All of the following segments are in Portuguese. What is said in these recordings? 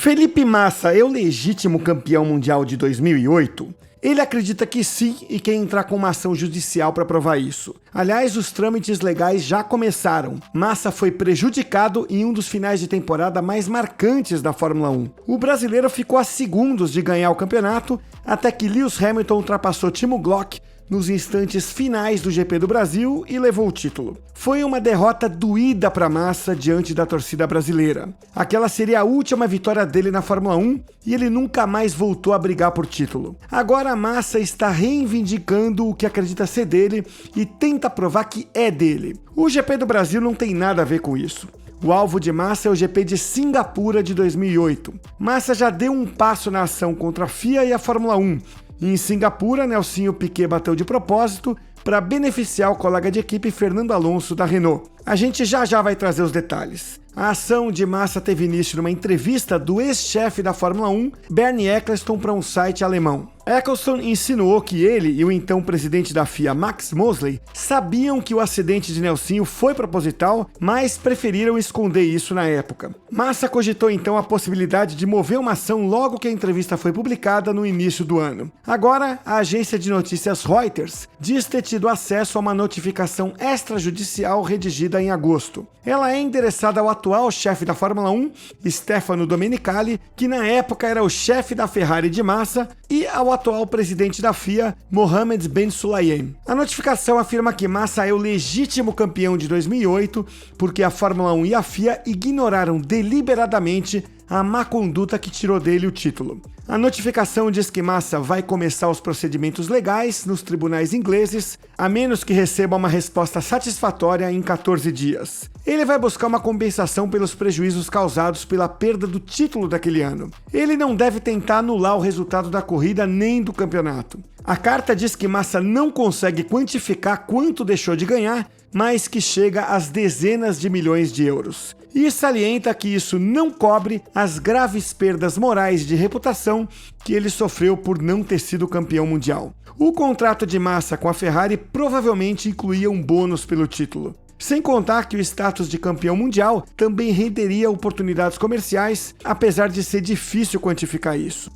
Felipe Massa é o legítimo campeão mundial de 2008? Ele acredita que sim e quer entrar com uma ação judicial para provar isso. Aliás, os trâmites legais já começaram. Massa foi prejudicado em um dos finais de temporada mais marcantes da Fórmula 1. O brasileiro ficou a segundos de ganhar o campeonato, até que Lewis Hamilton ultrapassou Timo Glock nos instantes finais do GP do Brasil e levou o título. Foi uma derrota doída para Massa diante da torcida brasileira. Aquela seria a última vitória dele na Fórmula 1 e ele nunca mais voltou a brigar por título. Agora Massa está reivindicando o que acredita ser dele e tenta provar que é dele. O GP do Brasil não tem nada a ver com isso. O alvo de Massa é o GP de Singapura de 2008. Massa já deu um passo na ação contra a FIA e a Fórmula 1. Em Singapura, Nelsinho Piquet bateu de propósito para beneficiar o colega de equipe Fernando Alonso da Renault. A gente já vai trazer os detalhes. A ação de Massa teve início numa entrevista do ex-chefe da Fórmula 1, Bernie Ecclestone, para um site alemão. Ecclestone insinuou que ele e o então presidente da FIA, Max Mosley, sabiam que o acidente de Nelsinho foi proposital, mas preferiram esconder isso na época. Massa cogitou então a possibilidade de mover uma ação logo que a entrevista foi publicada no início do ano. Agora, a agência de notícias Reuters diz ter tido acesso a uma notificação extrajudicial redigida em agosto. Ela é endereçada ao atual chefe da Fórmula 1, Stefano Domenicali, que na época era o chefe da Ferrari de Massa, e ao atual presidente da FIA, Mohammed Ben Sulayem. A notificação afirma que Massa é o legítimo campeão de 2008 porque a Fórmula 1 e a FIA ignoraram deliberadamente a má conduta que tirou dele o título. A notificação diz que Massa vai começar os procedimentos legais nos tribunais ingleses, a menos que receba uma resposta satisfatória em 14 dias. Ele vai buscar uma compensação pelos prejuízos causados pela perda do título daquele ano. Ele não deve tentar anular o resultado da corrida nem do campeonato. A carta diz que Massa não consegue quantificar quanto deixou de ganhar, mas que chega às dezenas de milhões de euros. E salienta que isso não cobre as graves perdas morais de reputação que ele sofreu por não ter sido campeão mundial. O contrato de Massa com a Ferrari provavelmente incluía um bônus pelo título. Sem contar que o status de campeão mundial também renderia oportunidades comerciais, apesar de ser difícil quantificar isso.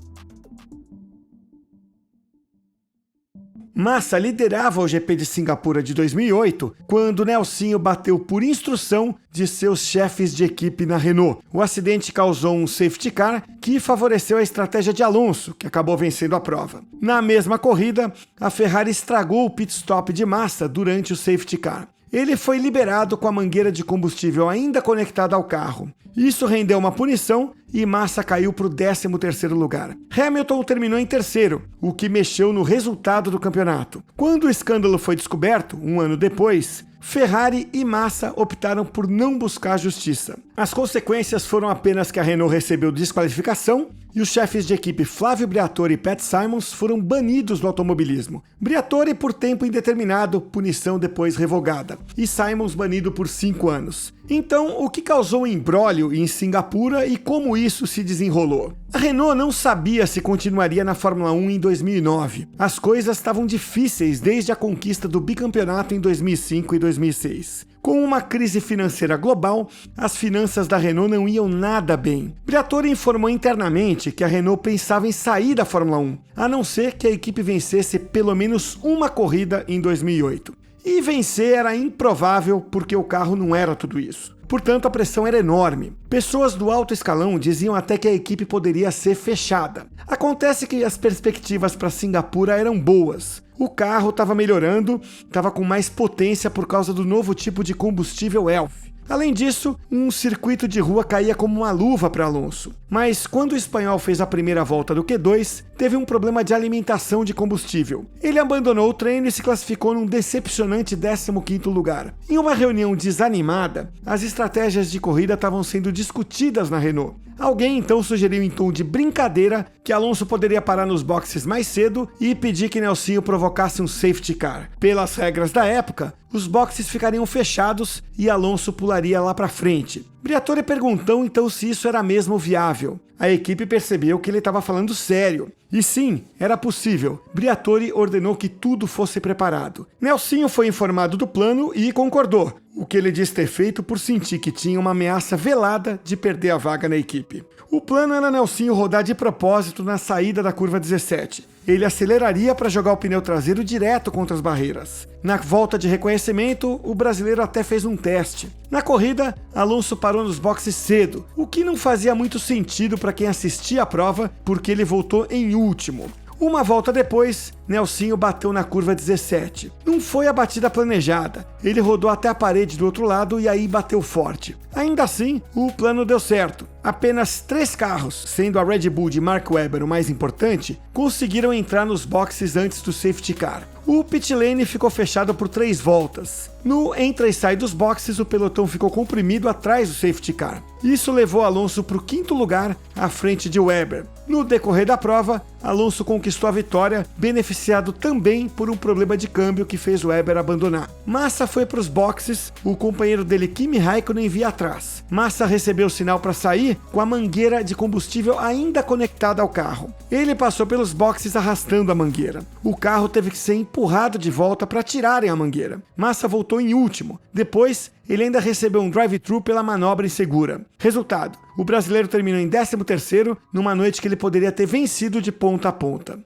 Massa liderava o GP de Singapura de 2008, quando Nelsinho bateu por instrução de seus chefes de equipe na Renault. O acidente causou um safety car que favoreceu a estratégia de Alonso, que acabou vencendo a prova. Na mesma corrida, a Ferrari estragou o pit stop de Massa durante o safety car. Ele foi liberado com a mangueira de combustível ainda conectada ao carro. Isso rendeu uma punição e Massa caiu para o 13º lugar. Hamilton terminou em terceiro, o que mexeu no resultado do campeonato. Quando o escândalo foi descoberto, um ano depois, Ferrari e Massa optaram por não buscar justiça. As consequências foram apenas que a Renault recebeu desqualificação e os chefes de equipe Flávio Briatore e Pat Symonds foram banidos do automobilismo. Briatore por tempo indeterminado, punição depois revogada, e Symonds banido por 5 anos. Então, o que causou o imbróglio em Singapura e como isso se desenrolou? A Renault não sabia se continuaria na Fórmula 1 em 2009. As coisas estavam difíceis desde a conquista do bicampeonato em 2005 e 2006. Com uma crise financeira global, as finanças da Renault não iam nada bem. Briatore informou internamente que a Renault pensava em sair da Fórmula 1, a não ser que a equipe vencesse pelo menos uma corrida em 2008. E vencer era improvável porque o carro não era tudo isso. Portanto, a pressão era enorme. Pessoas do alto escalão diziam até que a equipe poderia ser fechada. Acontece que as perspectivas para Singapura eram boas. O carro estava melhorando, estava com mais potência por causa do novo tipo de combustível ELF. Além disso, um circuito de rua caía como uma luva para Alonso. Mas quando o espanhol fez a primeira volta do Q2, teve um problema de alimentação de combustível. Ele abandonou o treino e se classificou num decepcionante 15º lugar. Em uma reunião desanimada, as estratégias de corrida estavam sendo discutidas na Renault. Alguém então sugeriu em tom de brincadeira que Alonso poderia parar nos boxes mais cedo e pedir que Nelsinho provocasse um safety car. Pelas regras da época, os boxes ficariam fechados e Alonso pularia lá para frente. Briatore perguntou então se isso era mesmo viável. A equipe percebeu que ele estava falando sério. E sim, era possível. Briatore ordenou que tudo fosse preparado. Nelsinho foi informado do plano e concordou, o que ele diz ter feito por sentir que tinha uma ameaça velada de perder a vaga na equipe. O plano era Nelsinho rodar de propósito na saída da curva 17. Ele aceleraria para jogar o pneu traseiro direto contra as barreiras. Na volta de reconhecimento, o brasileiro até fez um teste. Na corrida, Alonso parou nos boxes cedo, o que não fazia muito sentido para quem assistia a prova, porque ele voltou em último. Uma volta depois, Nelsinho bateu na curva 17. Não foi a batida planejada. Ele rodou até a parede do outro lado e aí bateu forte. Ainda assim, o plano deu certo. Apenas 3 carros, sendo a Red Bull de Mark Webber o mais importante, conseguiram entrar nos boxes antes do safety car. O pit lane ficou fechado por 3 voltas. No entra e sai dos boxes, o pelotão ficou comprimido atrás do safety car. Isso levou Alonso para o 5º lugar, à frente de Webber. No decorrer da prova, Alonso conquistou a vitória, beneficiado também por um problema de câmbio que fez Webber abandonar. Massa foi para os boxes, o companheiro dele Kimi Raikkonen via atrás. Massa recebeu o sinal para sair com a mangueira de combustível ainda conectada ao carro. Ele passou pelos boxes arrastando a mangueira. O carro teve que ser empurrado de volta para tirarem a mangueira. Massa voltou em último. Depois, ele ainda recebeu um drive-thru pela manobra insegura. Resultado: o brasileiro terminou em 13º, numa noite que ele poderia ter vencido de ponta a ponta.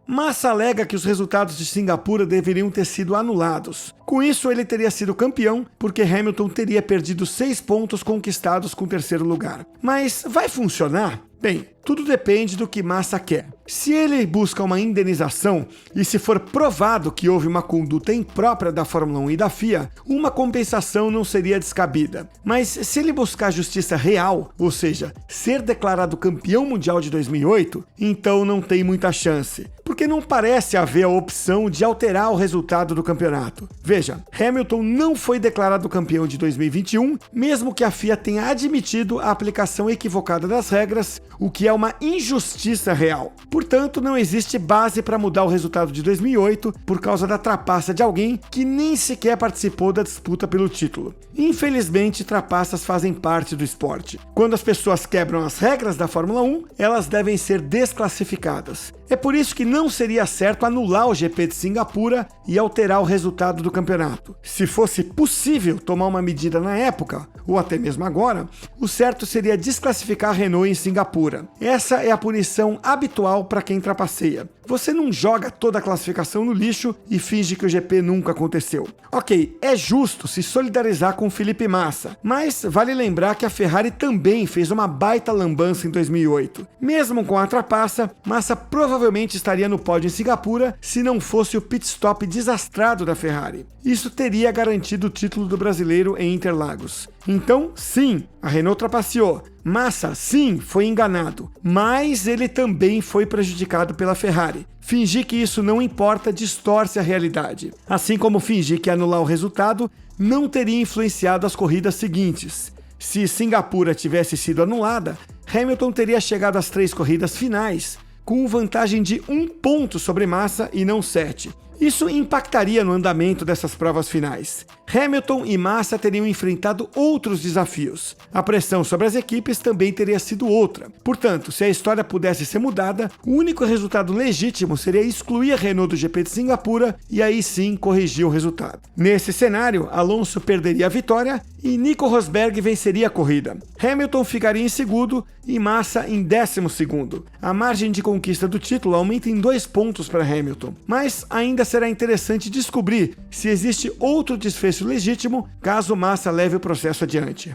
Massa alega que os resultados de Singapura deveriam ter sido anulados. Com isso, ele teria sido campeão, porque Hamilton teria perdido 6 pontos conquistados com o 3º lugar. Mas vai funcionar? Bem, tudo depende do que Massa quer. Se ele busca uma indenização e se for provado que houve uma conduta imprópria da Fórmula 1 e da FIA, uma compensação não seria descabida. Mas se ele buscar justiça real, ou seja, ser declarado campeão mundial de 2008, então não tem muita chance, porque não parece haver a opção de alterar o resultado do campeonato. Veja, Hamilton não foi declarado campeão de 2021, mesmo que a FIA tenha admitido a aplicação equivocada das regras, o que é uma injustiça real. Portanto, não existe base para mudar o resultado de 2008 por causa da trapaça de alguém que nem sequer participou da disputa pelo título. Infelizmente, trapaças fazem parte do esporte. Quando as pessoas quebram as regras da Fórmula 1, elas devem ser desclassificadas. É por isso que não seria certo anular o GP de Singapura e alterar o resultado do campeonato. Se fosse possível tomar uma medida na época, ou até mesmo agora, o certo seria desclassificar a Renault em Singapura. Essa é a punição habitual para quem trapaceia. Você não joga toda a classificação no lixo e finge que o GP nunca aconteceu. Ok, é justo se solidarizar com Felipe Massa, mas vale lembrar que a Ferrari também fez uma baita lambança em 2008. Mesmo com a trapaça, Massa provavelmente estaria no pódio em Singapura se não fosse o pit stop desastrado da Ferrari. Isso teria garantido o título do brasileiro em Interlagos. Então, sim, a Renault trapaceou. Massa, sim, foi enganado, mas ele também foi prejudicado pela Ferrari. Fingir que isso não importa distorce a realidade. Assim como fingir que anular o resultado não teria influenciado as corridas seguintes. Se Singapura tivesse sido anulada, Hamilton teria chegado às 3 corridas finais, com vantagem de 1 ponto sobre Massa e não 7. Isso impactaria no andamento dessas provas finais. Hamilton e Massa teriam enfrentado outros desafios. A pressão sobre as equipes também teria sido outra. Portanto, se a história pudesse ser mudada, o único resultado legítimo seria excluir a Renault do GP de Singapura e aí sim corrigir o resultado. Nesse cenário, Alonso perderia a vitória e Nico Rosberg venceria a corrida. Hamilton ficaria em segundo e Massa em 12º. A margem de conquista do título aumenta em 2 pontos para Hamilton, mas ainda será interessante descobrir se existe outro desfecho legítimo caso Massa leve o processo adiante.